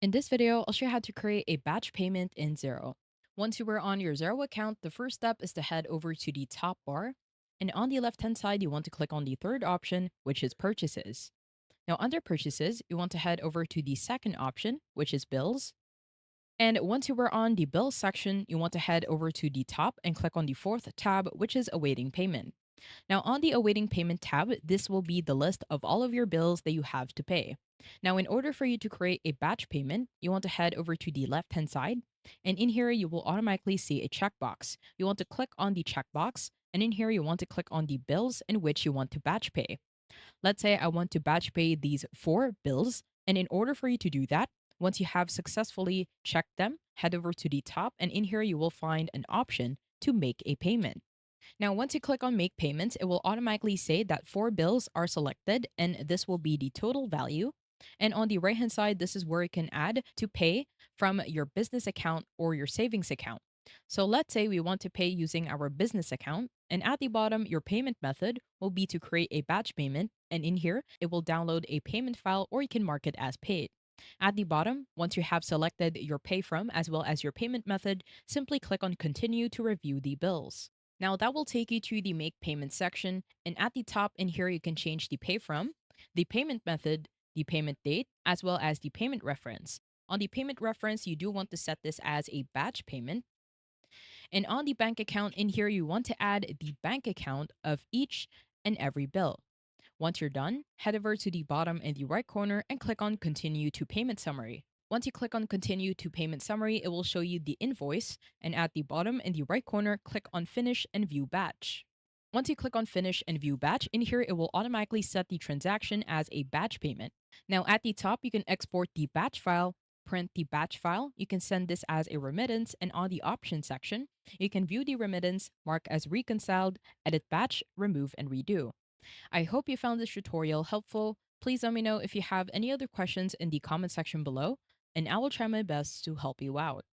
In this video, I'll show you how to create a batch payment in Xero. Once you are on your Xero account, the first step is to head over to the top bar. And on the left-hand side, you want to click on the third option, which is purchases. Now, under purchases, you want to head over to the second option, which is bills. And once you are on the bills section, you want to head over to the top and click on the fourth tab, which is awaiting payment. Now, on the awaiting payment tab, this will be the list of all of your bills that you have to pay. Now, in order for you to create a batch payment, you want to head over to the left hand side. And in here, you will automatically see a checkbox. You want to click on the checkbox. And in here, you want to click on the bills in which you want to batch pay. Let's say I want to batch pay these four bills. And in order for you to do that, once you have successfully checked them, head over to the top. And in here, you will find an option to make a payment. Now, once you click on make payments, it will automatically say that four bills are selected and this will be the total value. And on the right hand side, this is where you can add to pay from your business account or your savings account. So let's say we want to pay using our business account. And at the bottom, your payment method will be to create a batch payment. And in here, it will download a payment file or you can mark it as paid. At the bottom, once you have selected your pay from as well as your payment method, simply click on continue to review the bills. Now that will take you to the make payment section. And at the top in here, you can change the pay from, the payment method, the payment date, as well as the payment reference. On the payment reference, you do want to set this as a batch payment. And on the bank account in here, you want to add the bank account of each and every bill. Once you're done, head over to the bottom in the right corner and click on continue to payment summary. Once you click on continue to payment summary, it will show you the invoice. And at the bottom in the right corner, click on finish and view batch. Once you click on finish and view batch, in here it will automatically set the transaction as a batch payment. Now at the top, you can export the batch file, print the batch file. You can send this as a remittance, and on the options section, you can view the remittance, mark as reconciled, edit batch, remove, and redo. I hope you found this tutorial helpful. Please let me know if you have any other questions in the comment section below, and I will try my best to help you out.